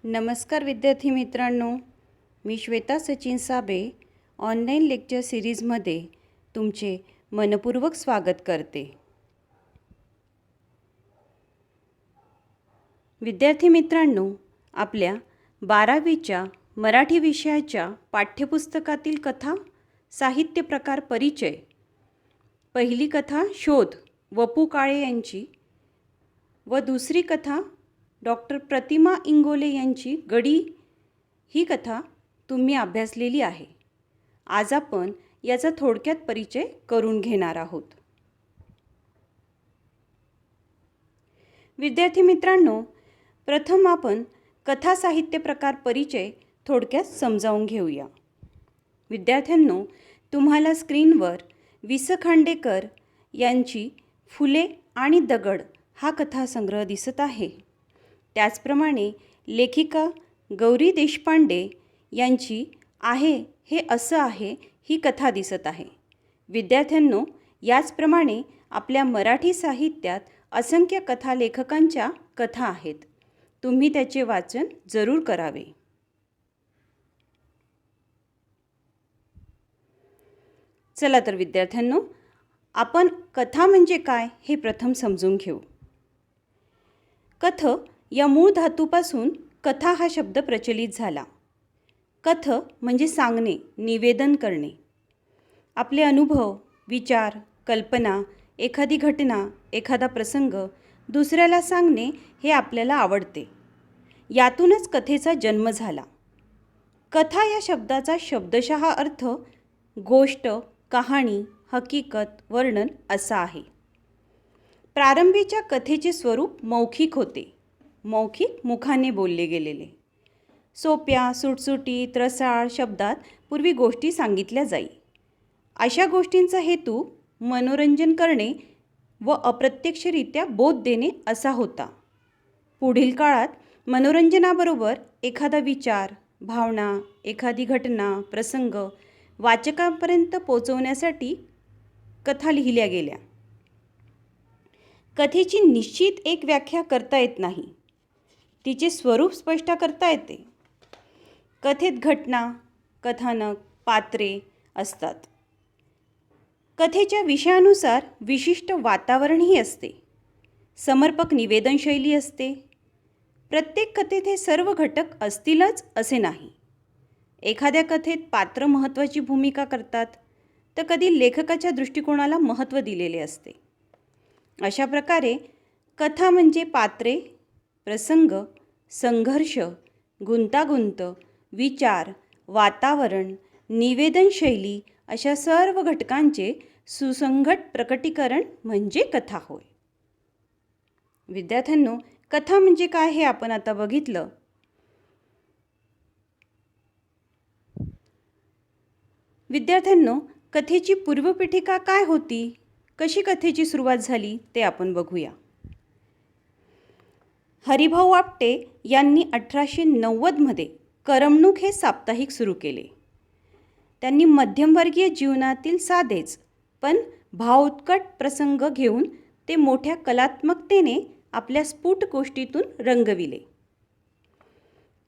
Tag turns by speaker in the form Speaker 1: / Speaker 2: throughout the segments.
Speaker 1: नमस्कार विद्यार्थी मित्रांनो, मी श्वेता सचिन साबे ऑनलाईन लेक्चर सिरीजमध्ये तुमचे मनपूर्वक स्वागत करते. विद्यार्थी मित्रांनो, आपल्या 12वीच्या मराठी विषयाच्या पाठ्यपुस्तकातील कथा साहित्य प्रकार परिचय, पहिली कथा शोध वपू काळे यांची व दुसरी कथा डॉक्टर प्रतिमा इंगोले यांची गडी ही कथा तुम्ही अभ्यासलेली आहे. आज आपण याचा थोडक्यात परिचय करून घेणार आहोत. विद्यार्थी मित्रांनो, प्रथम आपण कथा साहित्य प्रकार परिचय थोडक्यात समजावून घेऊया. विद्यार्थ्यांनो, तुम्हाला स्क्रीनवर वि स खांडेकर यांची फुले आणि दगड हा कथासंग्रह दिसत आहे. त्याचप्रमाणे लेखिका गौरी देशपांडे यांची आहे हे असं आहे ही कथा दिसत आहे. विद्यार्थ्यांनो, याचप्रमाणे आपल्या मराठी साहित्यात असंख्य कथा लेखकांच्या कथा आहेत. तुम्ही त्याचे वाचन जरूर करावे. चला तर विद्यार्थ्यांनो, आपण कथा म्हणजे काय हे प्रथम समजून घेऊ. कथ या मूळ धातूपासून कथा हा शब्द प्रचलित झाला. कथ म्हणजे सांगणे, निवेदन करणे. आपले अनुभव, विचार, कल्पना, एखादी घटना, एखादा प्रसंग दुसऱ्याला सांगणे हे आपल्याला आवडते. यातूनच कथेचा जन्म झाला. कथा या शब्दाचा शब्दशः अर्थ गोष्ट, कहाणी, हकीकत, वर्णन असा आहे. प्रारंभीच्या कथेचे स्वरूप मौखिक होते. मौखिक मुखाने बोलले गेलेले. सोप्या, सुटसुटीत, रसाळ शब्दात पूर्वी गोष्टी सांगितल्या जाई. अशा गोष्टींचा हेतू मनोरंजन करणे व अप्रत्यक्षरित्या बोध देणे असा होता. पुढील काळात मनोरंजनाबरोबर एखादा विचार, भावना, एखादी घटना, प्रसंग वाचकांपर्यंत पोहोचवण्यासाठी कथा लिहिल्या गेल्या. कथेची निश्चित एक व्याख्या करता येत नाही. तिचे स्वरूप स्पष्ट करता येते. कथेत घटना, कथानक, पात्रे असतात. कथेच्या विषयानुसार विशिष्ट वातावरणही असते. समर्पक निवेदनशैली असते. प्रत्येक कथेत हे सर्व घटक असतीलच असे नाही. एखाद्या कथेत पात्र महत्त्वाची भूमिका करतात, तर कधी लेखकाच्या दृष्टिकोनाला महत्त्व दिलेले असते. अशा प्रकारे कथा म्हणजे पात्रे, प्रसंग, संघर्ष, गुंतागुंत, विचार, वातावरण, निवेदनशैली अशा सर्व घटकांचे सुसंगत प्रकटीकरण म्हणजे कथा होय. विद्यार्थ्यांनो, कथा म्हणजे काय हे आपण आता बघितलं. विद्यार्थ्यांनो, कथेची पूर्वपीठिका काय होती, कशी कथेची सुरुवात झाली ते आपण बघूया. हरिभाऊ आपटे यांनी 1890मध्ये करमणूक हे साप्ताहिक सुरू केले. त्यांनी मध्यमवर्गीय जीवनातील साधेच पण भावोत्कट प्रसंग घेऊन ते मोठ्या कलात्मकतेने आपल्या स्फुट गोष्टीतून रंगविले.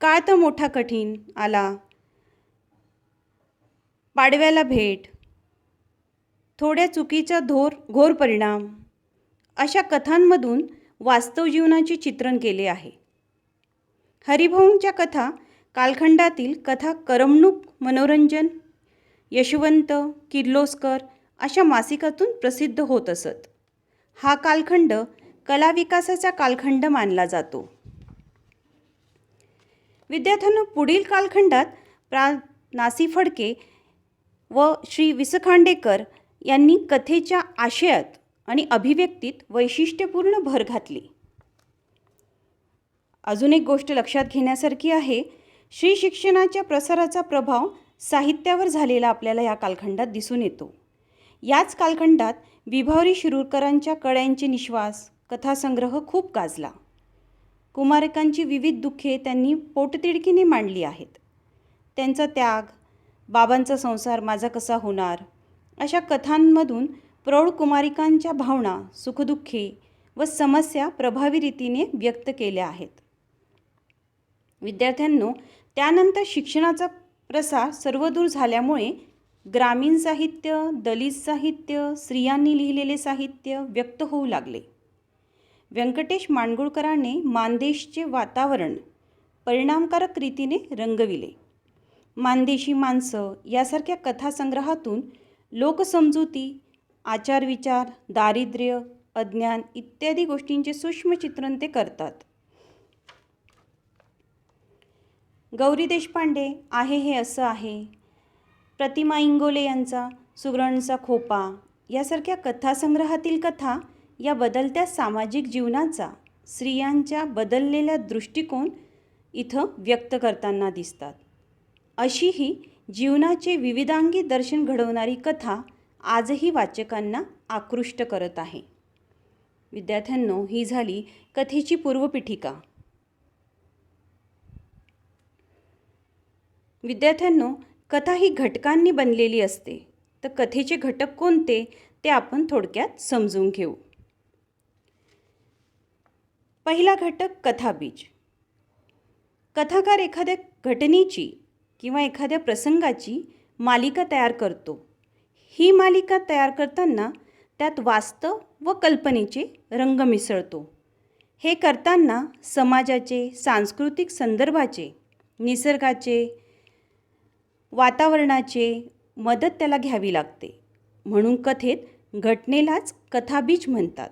Speaker 1: काळ तर मोठा कठीण आला, पाडव्याला भेट, थोड्या चुकीचा घोर परिणाम अशा कथांमधून वास्तव जीवनाचे चित्रण केले आहे. हरिभाऊंच्या कथा कालखंडातील कथा करमणूक, मनोरंजन, यशवंत, किर्लोस्कर अशा मासिकातून प्रसिद्ध होत असत. हा कालखंड कला विकासाचा कालखंड मानला जातो. विद्यार्थ्यांनो, पुढील कालखंडात नासी फडके व श्री वि स खांडेकर यांनी कथेच्या आशयात आणि अभिव्यक्तीत वैशिष्ट्यपूर्ण भर घातली. अजून एक गोष्ट लक्षात घेण्यासारखी आहे. श्री शिक्षणाच्या प्रसाराचा प्रभाव साहित्यावर झालेला आपल्याला या कालखंडात दिसून येतो. याच कालखंडात विभावरी शिरूरकरांच्या कळ्यांचे निश्वास कथासंग्रह खूप गाजला. कुमारकांची विविध दुःखे त्यांनी पोटतिडकीने मांडली आहेत. त्यांचा त्याग, बाबांचा संसार माझा कसा होणार अशा कथांमधून प्रौढ कुमारिकांच्या भावना, सुखदुःखे व समस्या प्रभावी रीतीने व्यक्त केल्या आहेत. विद्यार्थ्यांनो, त्यानंतर शिक्षणाचा प्रसार सर्वदूर झाल्यामुळे ग्रामीण साहित्य, दलित साहित्य, स्त्रियांनी लिहिलेले साहित्य व्यक्त होऊ लागले. व्यंकटेश माडगूळकरांनी मानदेशचे वातावरण परिणामकारक रीतीने रंगविले. मानदेशी माणसं यासारख्या कथासंग्रहातून लोकसमजुती, आचारविचार, दारिद्र्य, अज्ञान इत्यादी गोष्टींचे सूक्ष्म चित्रण ते करतात. गौरी देशपांडे आहे हे असं आहे, प्रतिमा इंगोले यांचा सुगरणचा खोपा यासारख्या कथासंग्रहातील कथा या बदलत्या सामाजिक जीवनाचा, स्त्रियांच्या बदललेला दृष्टिकोन इथं व्यक्त करताना दिसतात. अशी ही जीवनाचे विविधांगी दर्शन घडवणारी कथा आजही वाचकांना आकृष्ट करत आहे. विद्यार्थ्यांनो, ही झाली कथेची पूर्वपीठिका. विद्यार्थ्यांनो, कथा ही घटकांनी बनलेली असते, तर कथेचे घटक कोणते ते आपण थोडक्यात समजून घेऊ. पहिला घटक कथाबीज. कथाकार एखाद्या घटनेची किंवा एखाद्या प्रसंगाची मालिका तयार करतो. ही मालिका तयार करताना त्यात वास्तव व कल्पनेचे रंग मिसळतो. हे करताना समाजाचे, सांस्कृतिक संदर्भाचे, निसर्गाचे, वातावरणाचे मदत त्याला घ्यावी लागते. म्हणून कथेत घटनेलाच कथाबीज म्हणतात.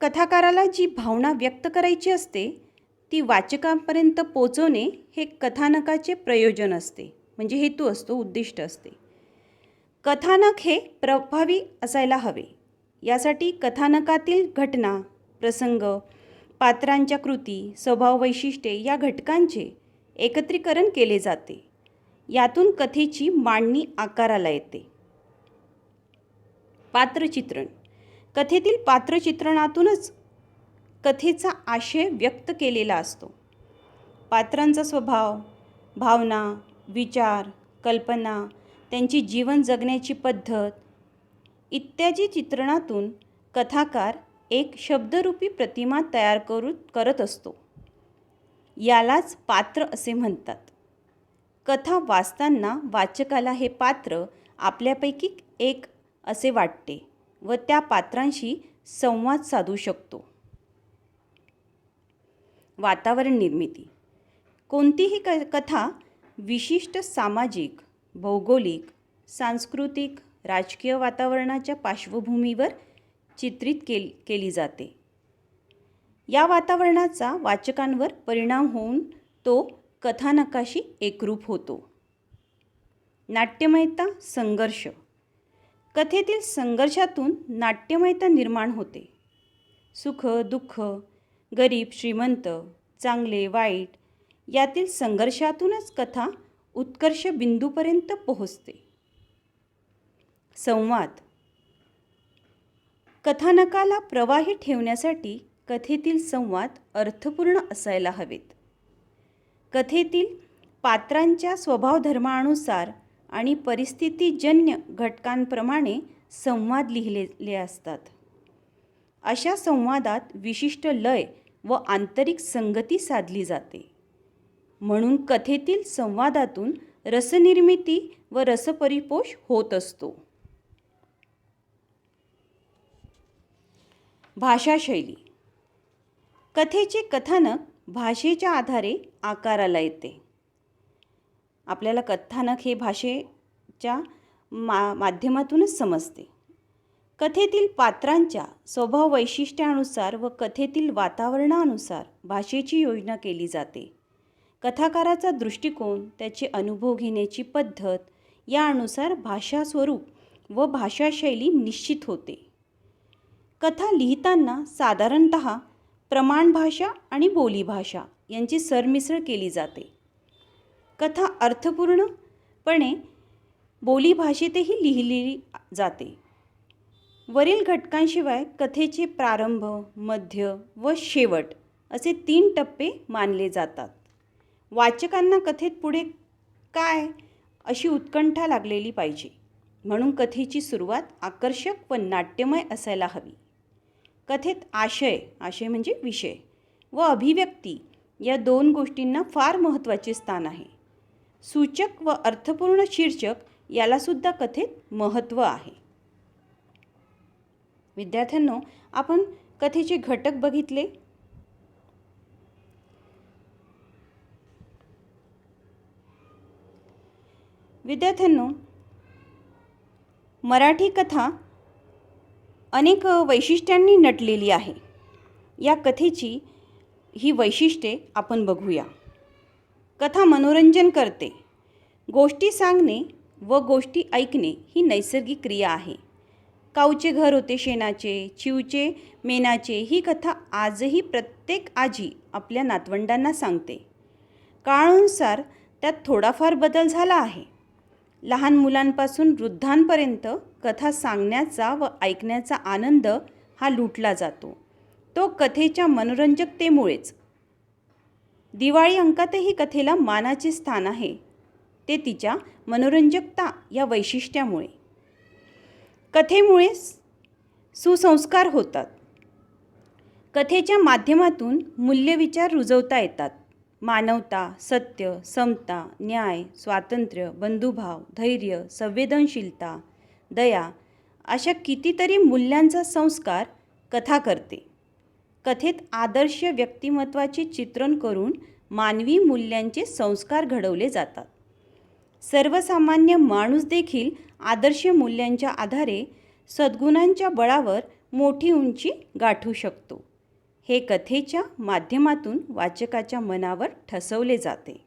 Speaker 1: कथाकाराला जी भावना व्यक्त करायची असते ती वाचकांपर्यंत पोचवणे हे कथानकाचे प्रयोजन असते, म्हणजे हेतू असतो, उद्दिष्ट असते. कथानक हे प्रभावी असायला हवे. यासाठी कथानकातील घटना, प्रसंग, पात्रांच्या कृती, स्वभाव वैशिष्ट्ये या घटकांचे एकत्रीकरण केले जाते. यातून कथेची मांडणी आकाराला येते. पात्रचित्रण. कथेतील पात्रचित्रणातूनच कथेचा आशय व्यक्त केलेला असतो. पात्रांचा स्वभाव, भावना, विचार, कल्पना, त्यांची जीवन जगण्याची पद्धत इत्यादी चित्रणातून कथाकार एक शब्दरूपी प्रतिमा तयार करत असतो. यालाच पात्र असे म्हणतात. कथा वाचताना वाचकाला हे पात्र आपल्यापैकी एक असे वाटते व त्या पात्रांशी संवाद साधू शकतो. वातावरण निर्मिती. कोणतीही कथा विशिष्ट सामाजिक, भौगोलिक, सांस्कृतिक, राजकीय वातावरणाच्या पार्श्वभूमीवर चित्रित केली जाते. या वातावरणाचा वाचकांवर परिणाम होऊन तो कथानकाशी एकरूप होतो. नाट्यमयता, संघर्ष. कथेतील संघर्षातून नाट्यमयता निर्माण होते. सुख, दुःख, गरीब, श्रीमंत, चांगले, वाईट यातील संघर्षातूनच कथा उत्कर्ष बिंदूपर्यंत पोहोचते. संवाद. कथानकाला प्रवाही ठेवण्यासाठी कथेतील संवाद अर्थपूर्ण असायला हवेत. कथेतील पात्रांच्या स्वभावधर्मानुसार आणि परिस्थितीजन्य घटकांप्रमाणे संवाद लिहिलेले असतात. अशा संवादात विशिष्ट लय व आंतरिक संगती साधली जाते. म्हणून कथेतील संवादातून रसनिर्मिती व रसपरिपोष होत असतो. भाषाशैली. कथेचे कथानक भाषेच्या आधारे आकाराला येते. आपल्याला कथानक हे भाषेच्या माध्यमातूनच समजते. कथेतील पात्रांच्या स्वभाव वैशिष्ट्यानुसार व कथेतील वातावरणानुसार भाषेची योजना केली जाते. कथाकाराचा दृष्टिकोन, त्याचे अनुभव घेण्याची पद्धत यानुसार भाषा स्वरूप व भाषाशैली निश्चित होते. कथा लिहिताना साधारणतः प्रमाणभाषा आणि बोलीभाषा यांची सरमिसळ केली जाते. कथा अर्थपूर्णपणे बोलीभाषेतही लिहिली जाते. वरील घटकांशिवाय कथेचे प्रारंभ, मध्य व शेवट असे 3 टप्पे मानले जातात. वाचकांना कथेत पुढे काय अशी उत्कंठा लागलेली पाहिजे. म्हणून कथेची सुरुवात आकर्षक व नाट्यमय असायला हवी. कथेत आशय म्हणजे विषय व अभिव्यक्ती या दोन गोष्टींना फार महत्त्वाचे स्थान आहे. सूचक व अर्थपूर्ण शीर्षक यालासुद्धा कथेत महत्त्व आहे. विद्यार्थ्यांनो, आपण कथेचे घटक बघितले. विद्यार्थ्यांनो, मराठी कथा अनेक वैशिष्ट्यांनी नटलेली आहे. या कथेची ही वैशिष्ट्ये आपण बघूया. कथा मनोरंजन करते. गोष्टी सांगणे व गोष्टी ऐकणे ही नैसर्गिक क्रिया आहे. काऊचे घर होते शेणाचे, चिवचे मेणाचे ही कथा आजही प्रत्येक आजी आपल्या नातवंडांना सांगते. काळानुसार त्यात थोडाफार बदल झाला आहे. लहान मुलांपासून वृद्धांपर्यंत कथा सांगण्याचा व ऐकण्याचा आनंद हा लुटला जातो. तो कथेच्या मनोरंजकतेमुळेच. दिवाळी अंकातही कथेला मानाचे स्थान आहे. ते तिच्या मनोरंजकता या वैशिष्ट्यामुळे. कथेमुळे सुसंस्कार होतात. कथेच्या माध्यमातून मूल्यविचार रुजवता येतात. मानवता, सत्य, समता, न्याय, स्वातंत्र्य, बंधुभाव, धैर्य, संवेदनशीलता, दया अशा कितीतरी मूल्यांचा संस्कार कथा करते. कथेत आदर्श व्यक्तिमत्वाचे चित्रण करून मानवी मूल्यांचे संस्कार घडवले जातात. सर्वसामान्य माणूस देखील आदर्श मूल्यांच्या आधारे सद्गुणांच्या बळावर मोठी उंची गाठू शकतो. हे कथेच्या माध्यमातून वाचकाच्या मनावर ठसवले जाते.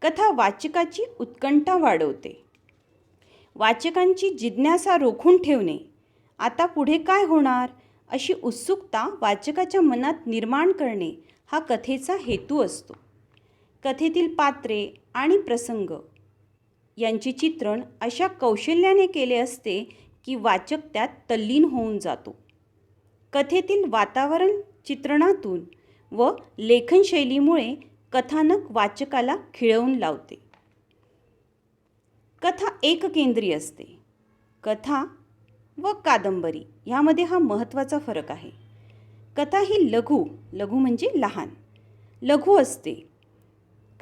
Speaker 1: कथा वाचकाची उत्कंठा वाढवते. वाचकांची जिज्ञासा रोखून ठेवणे, आता पुढे काय होणार अशी उत्सुकता वाचकाच्या मनात निर्माण करणे हा कथेचा हेतू असतो. कथेतील पात्रे आणि प्रसंग यांचे चित्रण अशा कौशल्याने केले असते की वाचक त्यात तल्लीन होऊन जातो. कथेतील वातावरण चित्रणातून व लेखनशैलीमुळे कथानक वाचकाला खिळवून लावते. कथा एककेंद्री असते. कथा व कादंबरी यामध्ये हा महत्त्वाचा फरक आहे. कथा ही लघु म्हणजे लहान, लघु असते.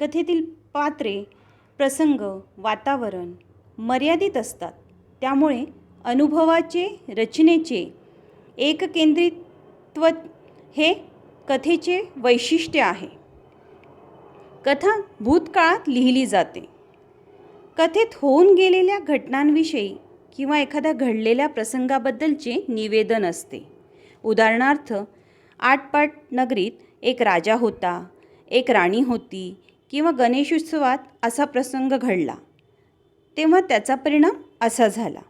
Speaker 1: कथेतील पात्रे, प्रसंग, वातावरण मर्यादित असतात. त्यामुळे अनुभवाचे, रचनेचे एककेंद्रित्व हे कथेचे वैशिष्ट्य आहे. कथा भूतकाळात लिहिली जाते. कथेत होऊन गेलेल्या घटनांविषयी किंवा एखाद्या घडलेल्या प्रसंगाबद्दलचे निवेदन असते. उदाहरणार्थ, आटपाट नगरीत एक राजा होता, एक राणी होती किंवा गणेशोत्सवात असा प्रसंग घडला, तेव्हा त्याचा परिणाम असा झाला,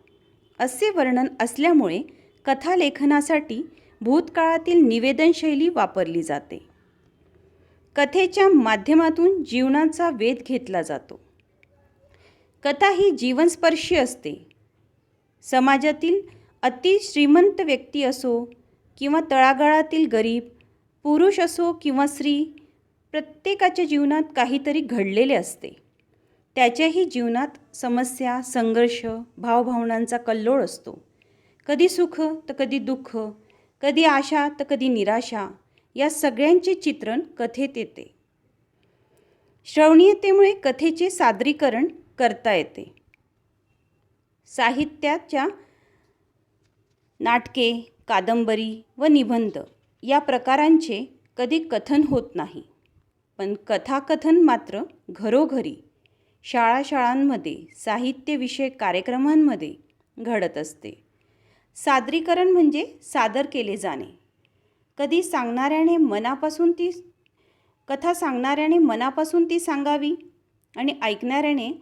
Speaker 1: असे वर्णन असल्यामुळे कथालेखनासाठी भूतकाळातील निवेदनशैली वापरली जाते. कथेच्या माध्यमातून जीवनाचा वेध घेतला जातो. कथा ही जीवनस्पर्शी असते. समाजातील अतिश्रीमंत व्यक्ती असो किंवा तळागाळातील गरीब, पुरुष असो किंवा स्त्री, प्रत्येकाच्या जीवनात काहीतरी घडलेले असते. त्याच्याही जीवनात समस्या, संघर्ष, भावभावनांचा कल्लोळ असतो. कधी सुख तर कधी दुःख, कधी आशा तर कधी निराशा, या सगळ्यांचे चित्रण कथेत येते. श्रवणीयतेमुळे कथेचे सादरीकरण करता येते. साहित्याच्या नाटके, कादंबरी व निबंध या प्रकारांचे कधी कथन होत नाही, पण कथाकथन मात्र घरोघरी, शाळांमध्ये, साहित्यविषयक कार्यक्रमांमध्ये घडत असते. सादरीकरण म्हणजे सादर केले जाणे. कधी कथा सांगणाऱ्याने मनापासून ती सांगावी आणि ऐकणाऱ्याने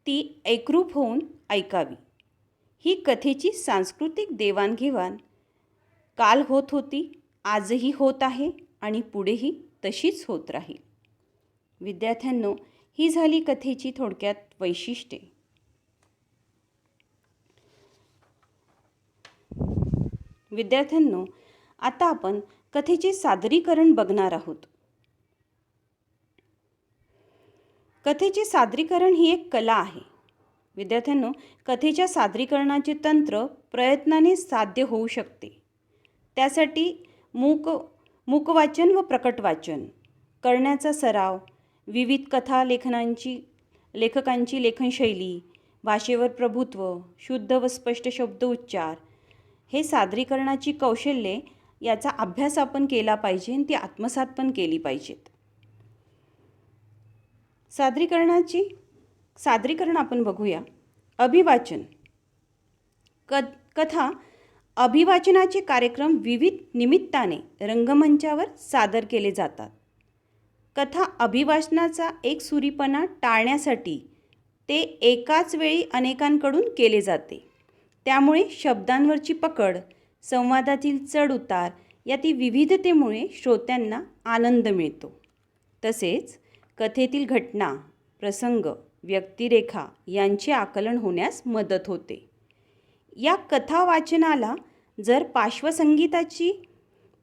Speaker 1: ती एकरूप होऊन ऐकावी. ही कथेची सांस्कृतिक देवाणघेवाण काल होत होती, आजही होत आहे आणि पुढेही तशीच होत राहील. विद्यार्थ्यांनो, ही झाली कथेची थोडक्यात वैशिष्ट्ये. विद्यार्थ्यांनो, आता आपण कथेचे सादरीकरण बघणार आहोत. कथेचे सादरीकरण ही एक कला आहे. विद्यार्थ्यांनो, कथेच्या सादरीकरणाचे तंत्र प्रयत्नाने साध्य होऊ शकते. त्यासाठी मूकवाचन व प्रकट वाचन करण्याचा सराव, विविध कथा लेखकांची लेखनशैली, भाषेवर प्रभुत्व, शुद्ध व स्पष्ट शब्द उच्चार, हे सादरीकरणाची कौशल्ये याचा अभ्यास आपण केला पाहिजे आणि ती आत्मसात पण केली पाहिजेत. सादरीकरण आपण बघूया. अभिवाचन. कथा अभिवाचनाचे कार्यक्रम विविध निमित्ताने रंगमंचावर सादर केले जातात. कथा अभिवाचनाचा एकसुरीपणा टाळण्यासाठी ते एकाच वेळी अनेकांकडून केले जाते. त्यामुळे शब्दांवरची पकड, संवादातील चढउतार यातील विविधतेमुळे श्रोत्यांना आनंद मिळतो. तसेच कथेतील घटना, प्रसंग, व्यक्तिरेखा यांचे आकलन होण्यास मदत होते. या कथा वाचनाला जर पार्श्वसंगीताची,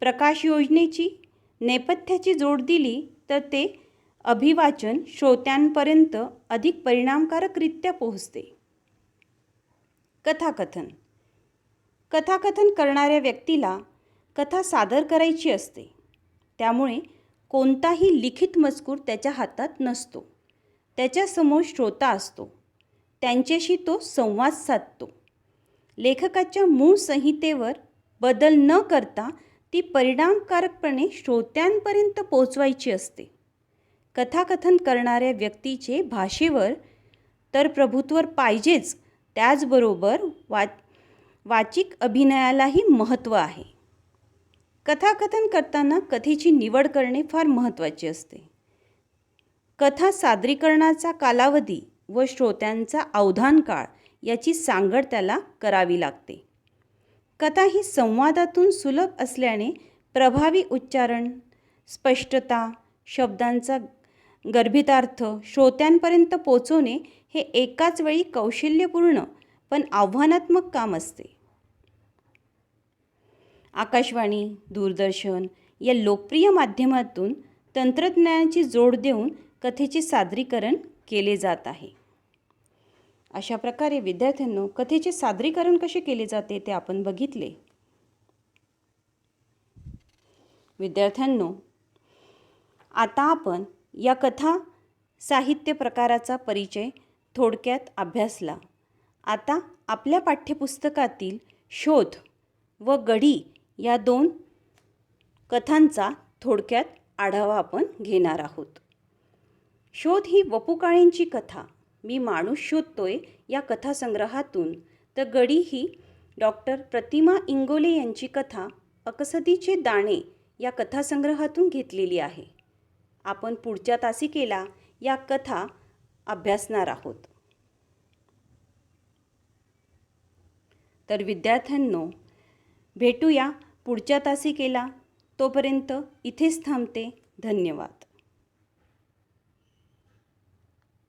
Speaker 1: प्रकाशयोजनेची, नेपथ्याची जोड दिली तर ते अभिवाचन श्रोत्यांपर्यंत अधिक परिणामकारकरित्या पोहोचते. कथाकथन करणाऱ्या व्यक्तीला कथा सादर करायची असते. त्यामुळे कोणताही लिखित मजकूर त्याच्या हातात नसतो. त्याच्यासमोर श्रोता असतो. त्यांच्याशी तो संवाद साधतो. लेखकाच्या मूळ संहितेवर बदल न करता ती परिणामकारकपणे श्रोत्यांपर्यंत पोहोचवायची असते. कथाकथन करणाऱ्या व्यक्तीचे भाषेवर तर प्रभुत्व पाहिजेच, त्याचबरोबर वाचिक अभिनयालाही महत्त्व आहे. कथाकथन करताना कथेची निवड करणे फार महत्त्वाचे असते. कथा सादरीकरणाचा कालावधी व श्रोत्यांचा अवधान काळ याची सांगड त्याला करावी लागते. कथा ही संवादातून सुलभ असल्याने प्रभावी उच्चारण, स्पष्टता, शब्दांचा गर्भितार्थ श्रोत्यांपर्यंत पोचवणे हे एकाच वेळी कौशल्यपूर्ण पण आव्हानात्मक काम असते. आकाशवाणी, दूरदर्शन या लोकप्रिय माध्यमातून तंत्रज्ञानाची जोड देऊन कथेचे सादरीकरण केले जात आहे. अशा प्रकारे विद्यार्थ्यांनो, कथेचे सादरीकरण कसे केले जाते ते आपण बघितले. विद्यार्थ्यांनो, आता आपण या कथा साहित्य प्रकाराचा परिचय थोडक्यात अभ्यासला. आता आपल्या पाठ्यपुस्तकातील शोध व गढी या 2 कथांचा थोडक्यात आढावा आपण घेणार आहोत. शोध ही वपू काळेंची कथा मी माणूस शोधतोय या कथासंग्रहातून, तर गडी ही डॉक्टर प्रतिमा इंगोले यांची कथा अकसदीचे दाणे या कथासंग्रहातून घेतलेली आहे. आपण पुढच्या तासिकेला या कथा अभ्यासणार आहोत. तर विद्यार्थ्यांनो, भेटूया पुढच्या तासिकेला. तोपर्यंत इथेच थांबते. धन्यवाद.